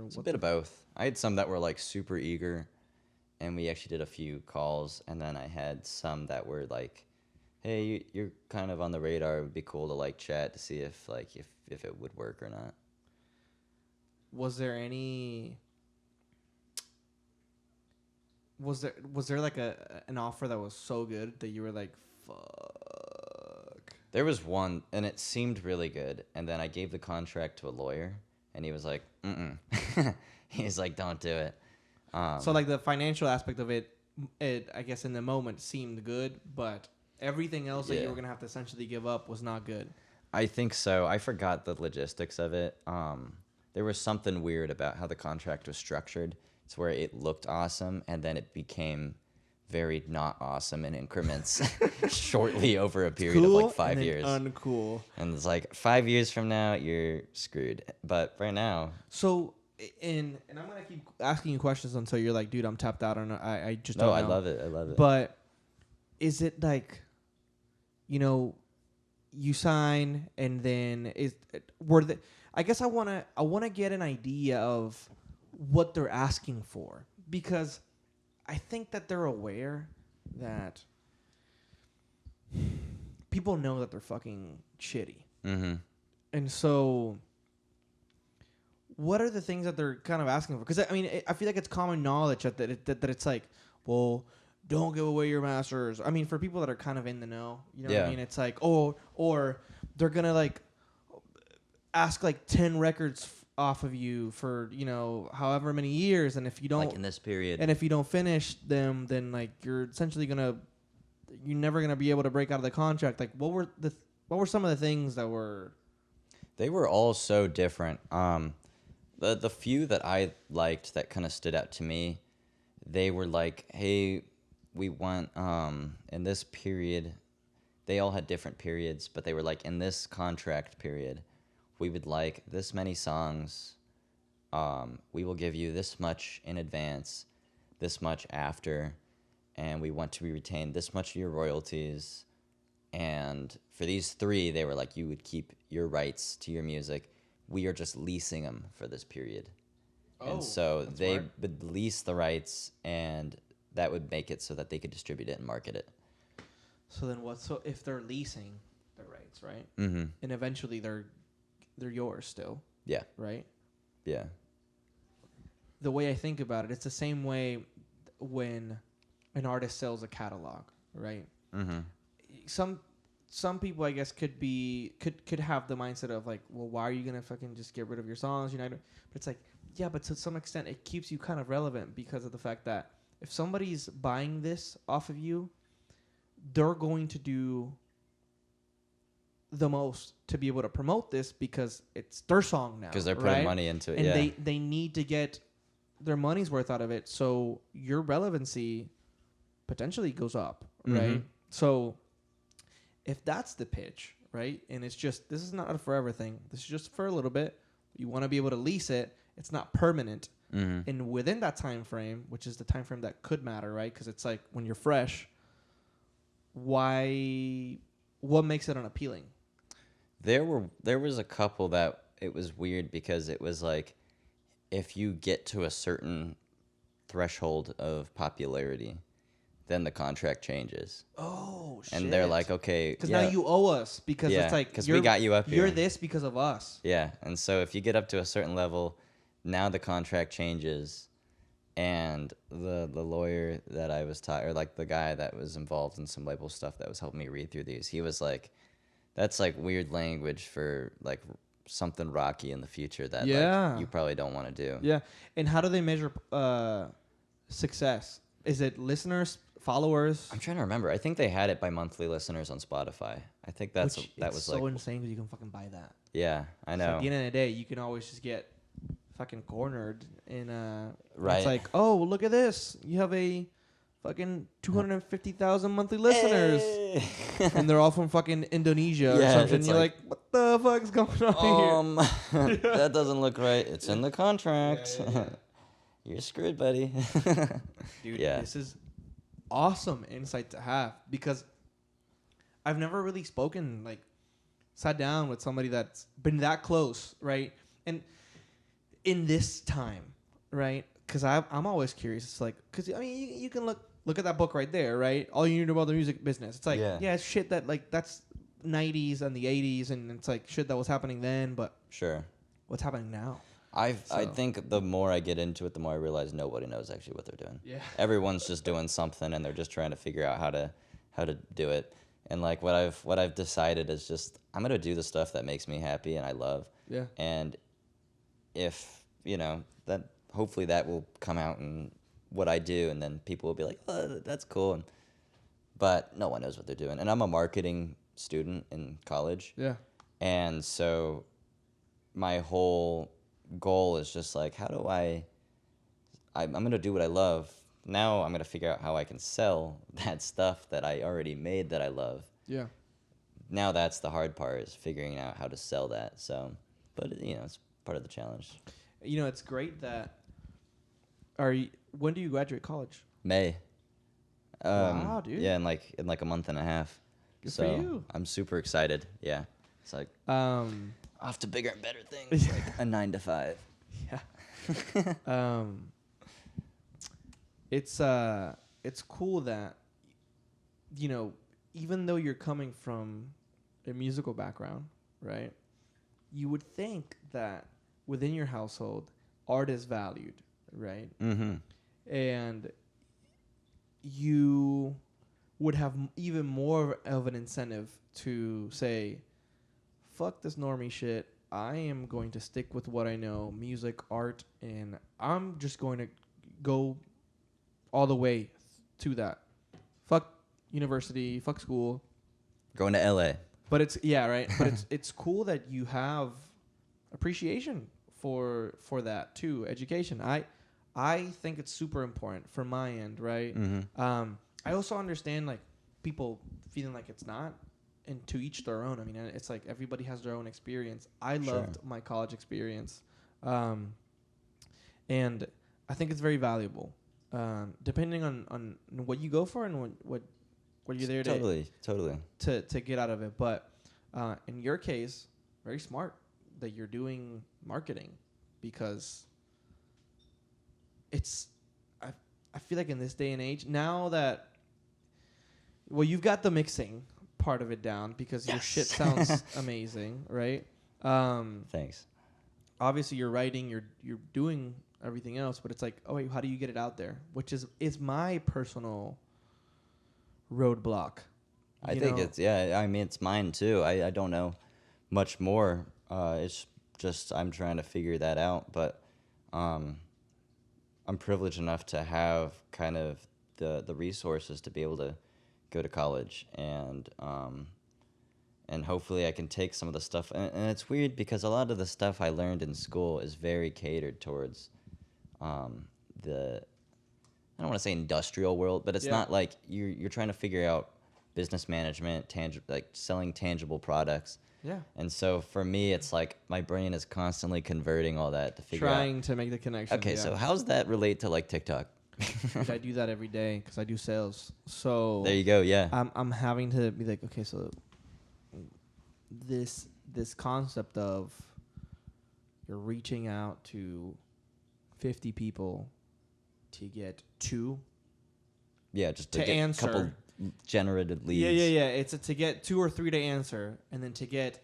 It's a bit of both. I had some that were like super eager, and we actually did a few calls, and then I had some that were like, hey, you're kind of on the radar. It would be cool to like chat to see if it would work or not. Was there any? Was there like an offer that was so good that you were like, fuck? There was one, and it seemed really good, and then I gave the contract to a lawyer, and he was like, mm-mm. He's like, don't do it. So like the financial aspect of it, I guess in the moment seemed good, but everything else that you were gonna have to essentially give up was not good. I think so. I forgot the logistics of it. There was something weird about how the contract was structured. It's where it looked awesome, and then it became very not awesome in increments shortly over a period of like 5 years. Uncool. And it's like 5 years from now, you're screwed. But right now. So, and I'm gonna keep asking you questions until you're like, dude, I'm tapped out, or I just No, don't I know. love it. I love it. But is it like, you sign and then I guess I wanna get an idea of what they're asking for, because I think that they're aware that people know that they're fucking shitty. Mm-hmm. And so what are the things that they're kind of asking for? Because I mean, I feel like it's common knowledge that it's like, well, don't give away your masters. I mean, for people that are kind of in the know, you know what I mean? It's like, or they're going to like ask like 10 records off of you for, however many years. And if you don't, like in this period, and if you don't finish them, then like you're essentially you're never going to be able to break out of the contract. Like what were some of the things that were... They were all so different. The few that I liked that kind of stood out to me, they were like, hey, we want in this period. They all had different periods, but they were like, in this contract period, we would like this many songs. We will give you this much in advance, this much after, and we want to retain this much of your royalties. And for these three, they were like, you would keep your rights to your music. We are just leasing them for this period. And so they would lease the rights, and that would make it so that they could distribute it and market it. So then what? So if they're leasing the rights, right? Mm-hmm. And eventually they're yours still. Yeah. Right? Yeah. The way I think about it, it's the same way when an artist sells a catalog, right? Mm-hmm. Some people, I guess, could have the mindset of like, well, why are you gonna fucking just get rid of your songs? You know, but it's like, yeah, but to some extent, it keeps you kind of relevant because of the fact that if somebody's buying this off of you, they're going to do the most to be able to promote this because it's their song now. Because they're putting money into it, and they need to get their money's worth out of it, so your relevancy potentially goes up, right? So if that's the pitch, right, and it's just, this is not a forever thing, this is just for a little bit, you want to be able to lease it, it's not permanent, and within that time frame, which is the time frame that could matter, right, because it's like when you're fresh, what makes it unappealing? There was a couple that it was weird because it was like, if you get to a certain threshold of popularity, then the contract changes. Oh, shit. And they're like, okay. Because now you owe us because it's like, because we got you up here. You're this because of us. Yeah. And so if you get up to a certain level, now the contract changes. And the lawyer that I was or like the guy that was involved in some label stuff that was helping me read through these, he was like, that's like weird language for like something rocky in the future that like, you probably don't want to do. Yeah. And how do they measure success? Is it listeners, followers? I'm trying to remember. I think they had it by monthly listeners on Spotify. I think that was so like insane because you can fucking buy that. Yeah, I know. So at the end of the day, you can always just get fucking cornered in right. It's like, oh, look at this. You have a fucking 250,000 monthly listeners. Hey. And they're all from fucking Indonesia or something. And you're like, what the fuck's going on here? That doesn't look right. It's in the contract. Yeah. You're screwed, buddy. Dude, this is awesome insight to have because I've never really sat down with somebody that's been that close, right? And in this time, right? Because I'm always curious. It's like, because I mean, you can look at that book right there, right? All you need to know about the music business. It's like, it's shit that like that's 90s and the 80s, and it's like shit that was happening then, but sure, what's happening now? I think the more I get into it, the more I realize nobody knows actually what they're doing. Yeah, everyone's just doing something, and they're just trying to figure out how to do it. And like what I've decided is just I'm gonna do the stuff that makes me happy and I love. Yeah. And if that hopefully that will come out in what I do, and then people will be like, oh, that's cool. But no one knows what they're doing. And I'm a marketing student in college. Yeah. And so my whole goal is just like, how do I'm going to do what I love. Now I'm going to figure out how I can sell that stuff that I already made that I love. Yeah. Now that's the hard part, is figuring out how to sell that. So, but it's part of the challenge. It's great that when do you graduate college? May. Wow, dude. Yeah, in like a month and a half. Good for you. I'm super excited. Yeah. It's like off to bigger and better things, like a 9 to 5. Yeah. It's cool that even though you're coming from a musical background, right? You would think that within your household, art is valued, right? Mm-hmm. And you would have even more of an incentive to say, fuck this normie shit. I am going to stick with what I know, music, art, and I'm just going to go all the way to that. Fuck university, fuck school. Going to LA. But it's right. But it's cool that you have appreciation for that too. Education. I think it's super important for my end, right? I also understand like people feeling like it's not, and to each their own. I mean, it's like everybody has their own experience. I loved my college experience, and I think it's very valuable. Depending on what you go for and what you're there to get out of it. But in your case, very smart that you're doing marketing, because I feel like in this day and age now that, well, you've got the mixing part of it down because your shit sounds amazing, right? Thanks. Obviously you're writing, you're doing everything else, but it's like, oh wait, how do you get it out there? Which is my personal roadblock. I think it's I mean, it's mine too. I don't know much more. It's just I'm trying to figure that out, but I'm privileged enough to have kind of the resources to be able to go to college, and hopefully I can take some of the stuff. And it's weird because a lot of the stuff I learned in school is very catered towards the, I don't want to say industrial world, but it's not like you're trying to figure out business management, like selling tangible products. Yeah. And so for me, it's like my brain is constantly converting all that to figure out. Trying to make the connection. Okay, so how's that relate to like TikTok? I do that every day because I do sales. So there you go. Yeah. I'm having to be like, okay, so this concept of you're reaching out to 50 people to get 2. Yeah, just to get answer. A couple generated leads. Yeah. It's to get 2 or 3 to answer, and then to get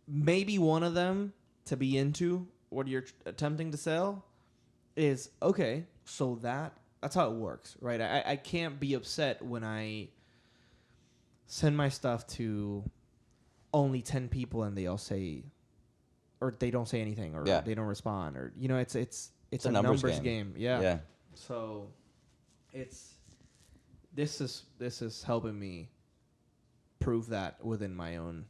maybe one of them to be into what you're attempting to sell is okay. So that's how it works, right? I can't be upset when I send my stuff to only 10 people and they all say, or they don't say anything, or they don't respond, or it's a numbers game. Yeah. So this is helping me prove that within my own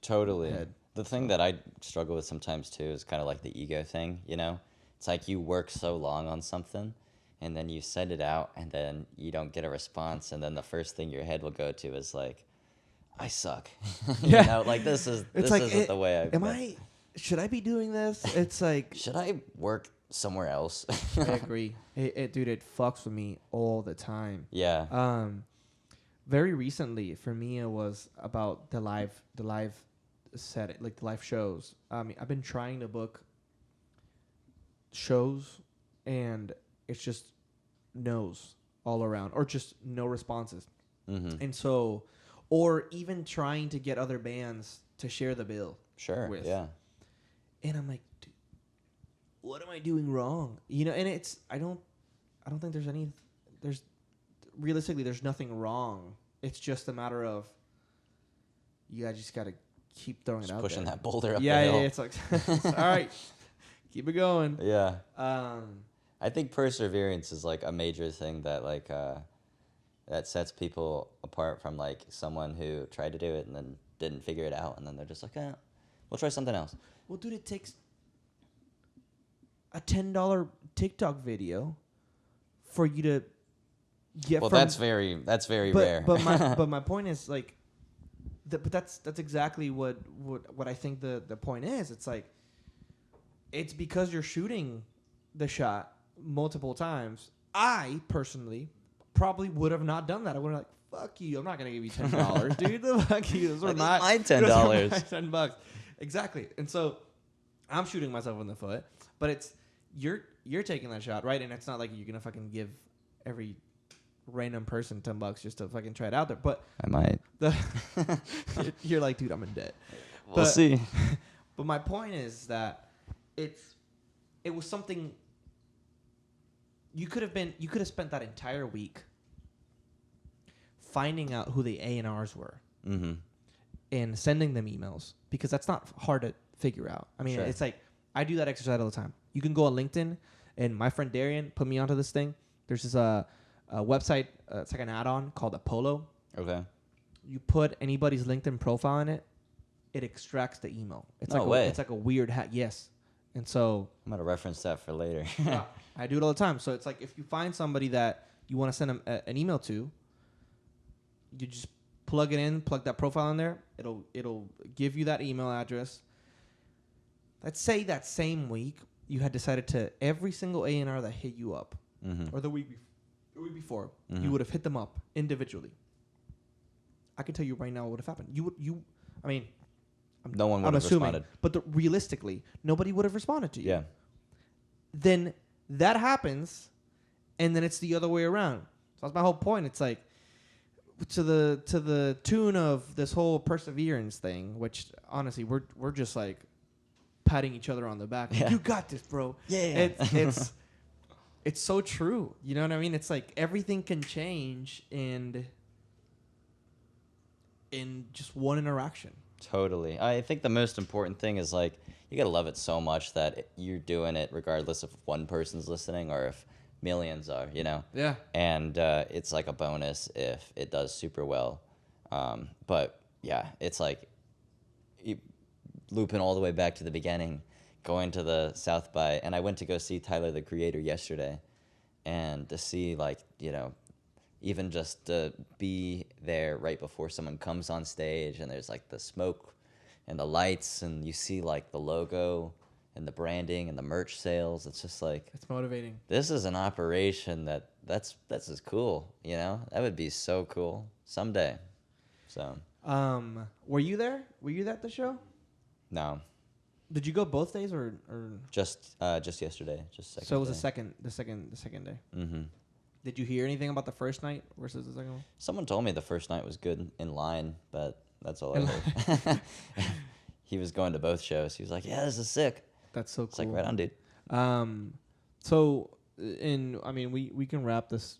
head. The thing that I struggle with sometimes too is kind of like the ego thing, you know? It's like you work so long on something and then you send it out and then you don't get a response, and then the first thing your head will go to is like, I suck. You know, like this isn't the way should I be doing this? It's like, should I work somewhere else? I agree. Dude, it fucks with me all the time. Yeah. Very recently for me, it was about the live set, like the live shows. I've been trying to book shows and it's just no's all around, or just no responses. And so, or even trying to get other bands to share the bill. Sure. With. Yeah. And I'm like, dude, what am I doing wrong? You know, and it's, I don't think there's realistically, there's nothing wrong. It's just a matter of, you guys just got to keep throwing it out pushing there. that boulder up the hill. hill. Yeah, it's like, all right, keep it going. Yeah. I think perseverance is like a major thing that like that sets people apart from like someone who tried to do it and then didn't figure it out, and then they're just like, we'll try something else. Well, dude, it takes a $10 TikTok video for you to get. Well, that's very rare. But my point is like, but that's exactly what I think the point is. It's like, it's because you're shooting the shot multiple times. I personally probably would have not done that. I would have like, fuck you, I'm not gonna give you $10, dude. Fuck you. Those are not my $10. $10. Exactly. And so I'm shooting myself in the foot, but it's you're taking that shot, right? And it's not like you're gonna fucking give every random person $10 just to fucking try it out there. But I might. You're like, dude, I'm in debt. We'll see. But my point is that it was something you could have spent that entire week finding out who the A&Rs were. Mm-hmm. And sending them emails, because that's not hard to figure out. I mean, It's like, I do that exercise all the time. You can go on LinkedIn, and my friend Darian put me onto this thing. There's this a website, it's like an add-on called Apollo. Okay. you put anybody's LinkedIn profile in it, it extracts the email. It's No like way. It's like a weird hack. Yes, and so I'm gonna reference that for later. yeah, I do it all the time. So it's like if you find somebody that you want to send an email to, you just plug it in, plug that profile in there. It'll give you that email address. Let's say that same week you had decided to every single A&R that hit you up, or the week before, you would have hit them up individually. I can tell you right now what would have happened. I mean, No one would I'm have assuming, responded. but realistically, nobody would have responded to you. Yeah. Then that happens, and then it's the other way around. So that's my whole point. It's like to the tune of this whole perseverance thing, which honestly we're just like patting each other on the back. Yeah. You got this, bro. Yeah. It's so true. You know what I mean? It's like everything can change in just one interaction. Totally. I think the most important thing is like you gotta love it so much that you're doing it regardless if one person's listening or if millions are, you know? Yeah. And it's like a bonus if it does super well. But yeah, it's like looping all the way back to the beginning, going to the South by, and I went to go see Tyler the Creator yesterday, and to see like, you know, even just to be there right before someone comes on stage and there's like the smoke and the lights and you see like the logo and the branding and the merch sales. It's just like, It's motivating. this is an operation that's as cool, you know? That would be so cool someday. So, Were you there? Were you at the show? no, Did you go both days or just yesterday, just second so it was day. the second day. Mm-hmm. Did you hear anything about the first night versus the second one? Someone told me the first night was good in line, but that's all I heard. He was going to both shows. He was like, yeah, this is sick. That's so cool. It's like, right on, dude. So I mean we can wrap this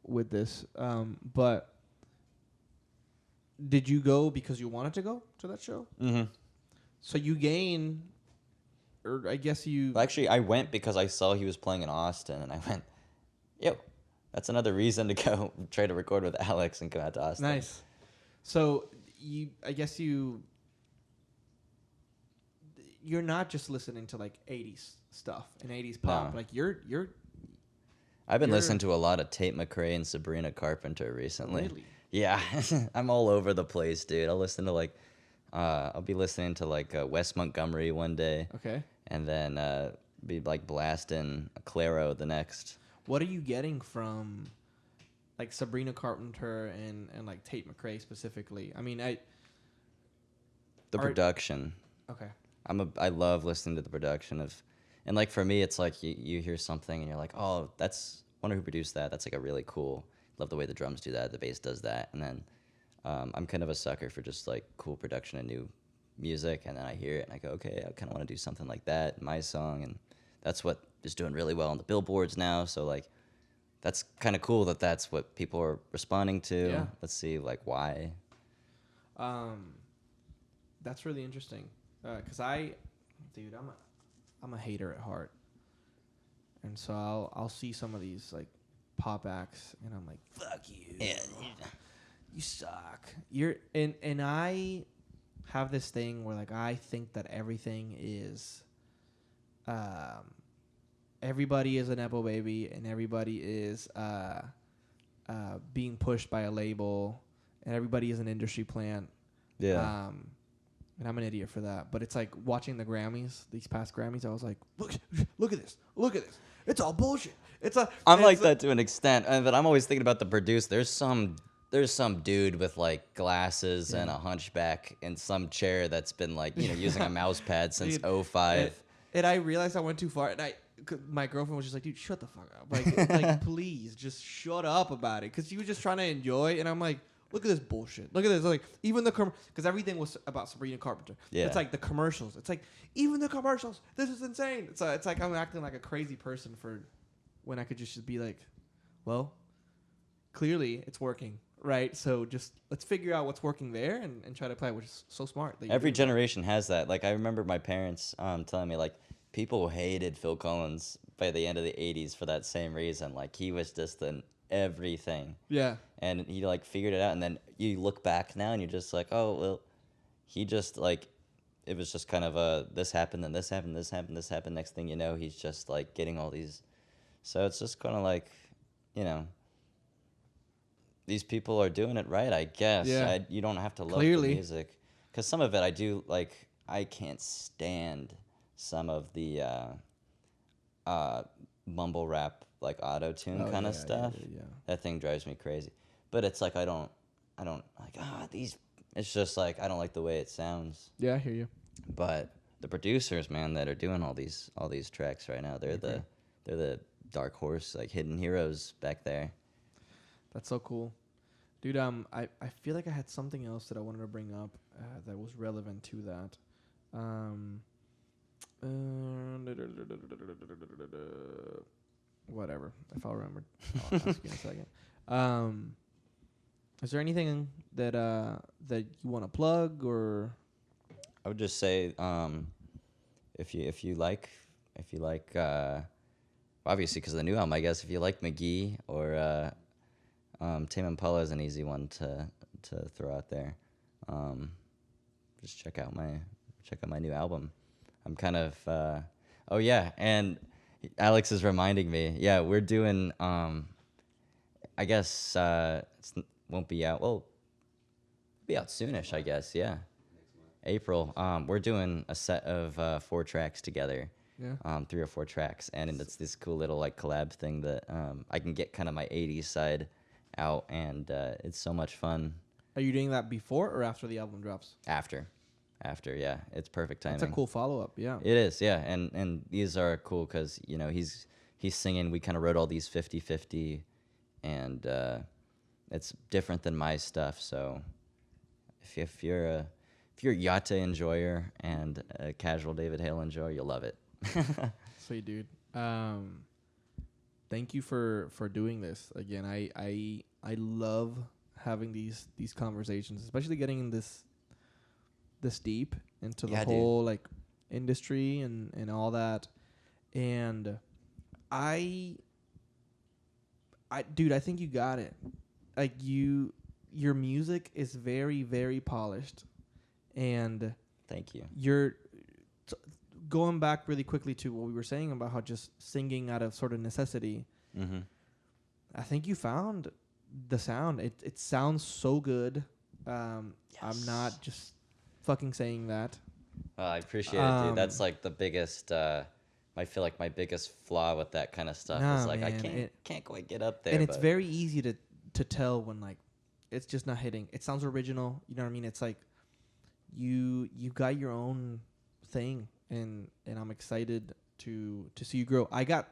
with this. But did you go because you wanted to go to that show? Mm-hmm. So you gain, or I guess you. Actually, I went because I saw he was playing in Austin, and I went, yo, that's another reason to go try to record with Alex and go out to Austin. Nice. So you're not just listening to like 80s stuff and 80s pop. No. Like you're I've been listening to a lot of Tate McRae and Sabrina Carpenter recently. Really? Yeah, I'm all over the place, dude. I'll listen to like, I'll be listening to like Wes Montgomery one day, okay. and then be like blasting Claro the next. What are you getting from like Sabrina Carpenter and like Tate McRae specifically? I mean, The production. Okay. I love listening to the production of, and like for me, it's like you hear something and you're like, oh, wonder who produced that. That's like a really cool. Love the way the drums do that, the bass does that, and then I'm kind of a sucker for just like cool production and new music, and then I hear it and I go, okay, I kind of want to do something like that in my song, and that's what is doing really well on the billboards now. So like, that's kind of cool that's what people are responding to. Yeah. Let's see like why. That's really interesting. Cause I'm a hater at heart, and so I'll see some of these like pop acts, and I'm like, fuck you, Yeah. you suck. And I have this thing where like I think that everything is, everybody is a nepo baby, and everybody is being pushed by a label, and everybody is an industry plant. Yeah. And I'm an idiot for that. But it's like watching the Grammys, these past Grammys, I was like, look at this. It's all bullshit. I'm like that to an extent, but I'm always thinking about the produce. There's some dude with like glasses and a hunchback in some chair that's been like, you know, using a mouse pad since Dude, 05. And I realized I went too far. And my girlfriend was just like, dude, shut the fuck up. Like please, just shut up about it. Because she was just trying to enjoy. And I'm like, look at this bullshit. Look at this. Like, even because everything was about Sabrina Carpenter. Yeah. It's like the commercials. It's like, even the commercials. This is insane. It's like I'm acting like a crazy person for when I could just be like, well, clearly it's working, right? So just let's figure out what's working there and try to play it, which is so smart. Every generation has that. Like, I remember my parents telling me, like, people hated Phil Collins by the end of the 80s for that same reason. Like, he was just an everything. Yeah. and he like figured it out. And then you look back now and you're just like, oh well, he just like, it was just kind of this happened, then this happened, this happened, this happened. Next thing you know, he's just like getting all these. So it's just kind of like, you know, these people are doing it right, I guess. Yeah. You don't have to love Clearly. the music, because some of it I do like. I can't stand some of the mumble rap, like auto tune kind of stuff. Yeah. That thing drives me crazy. But it's like I don't like these. It's just like I don't like the way it sounds. Yeah, I hear you. But the producers, man, that are doing all these tracks right now, they're the dark horse, like hidden heroes back there. That's so cool. Dude, I feel like I had something else that I wanted to bring up that was relevant to that. Whatever. If I'll remember, I'll ask you in a second. Is there anything that that you want to plug or? I would just say, if you like, obviously because of the new album, I guess if you like McGee or Tame Impala is an easy one to throw out there. Just check out my new album. I'm kind of oh yeah, and Alex is reminding me. Yeah, we're doing I guess won't be out. Well, be out soonish, I guess. Yeah, April. We're doing a set of 4 tracks together. Yeah. 3 or 4 tracks, and it's this cool little like collab thing that I can get kind of my 80s side out, and it's so much fun. Are you doing that before or after the album drops? After, yeah, it's perfect timing. That's a cool follow up. Yeah. It is, yeah, and these are cool because you know he's singing. We kind of wrote all these 50-50, and it's different than my stuff. So if you're a Yate enjoyer and a casual David Hale enjoyer, you'll love it. Sweet, dude. Thank you for doing this again. I love having these conversations, especially getting this deep into the whole like industry and all that. And I dude, I think you got it. Like your music is very, very polished, and Thank you. you're going back really quickly to what we were saying about how just singing out of sort of necessity. Mm-hmm. I think you found the sound. It sounds so good. I'm not just fucking saying that. I appreciate it, dude. That's like the biggest. I feel like my biggest flaw with that kind of stuff is like man, I can't quite get up there. And it's very easy to tell when like it's just not hitting. It sounds original. You know what I mean? It's like you got your own thing, and I'm excited to see you grow. I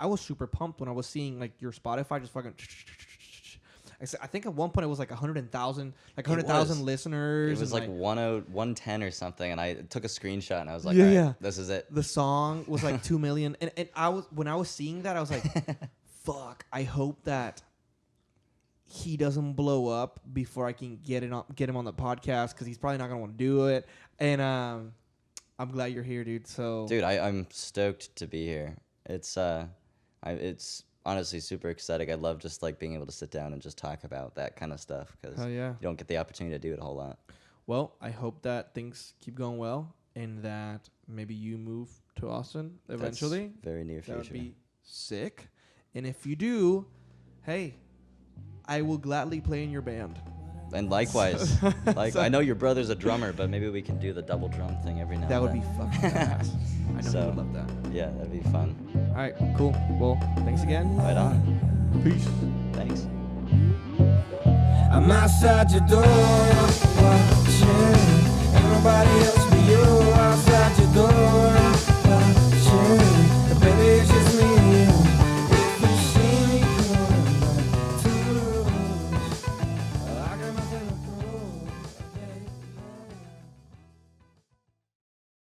was super pumped when I was seeing like your Spotify just fucking. I think at one point it was like 100,000 listeners. It was like 110 or something, and I took a screenshot and I was like, Yeah, all right, yeah. this is it. The song was like 2 million, and when I was seeing that, I was like, fuck. I hope that he doesn't blow up before I can get him on the podcast, because he's probably not gonna want to do it. And I'm glad you're here, dude. So, Dude, I'm stoked to be here. It's honestly super exciting. I love just like being able to sit down and just talk about that kind of stuff, because hell yeah. you don't get the opportunity to do it a whole lot. Well, I hope that things keep going well, and that maybe you move to Austin eventually. That's very near future. That would be sick. And if you do, hey, I will gladly play in your band. And likewise, like I know your brother's a drummer, but maybe we can do the double drum thing every now That and would be then. fucking badass. I know So- you would love that. Yeah, that'd be fun. All right, cool. Well, thanks again. Right on. Peace. Thanks. I'm outside your door.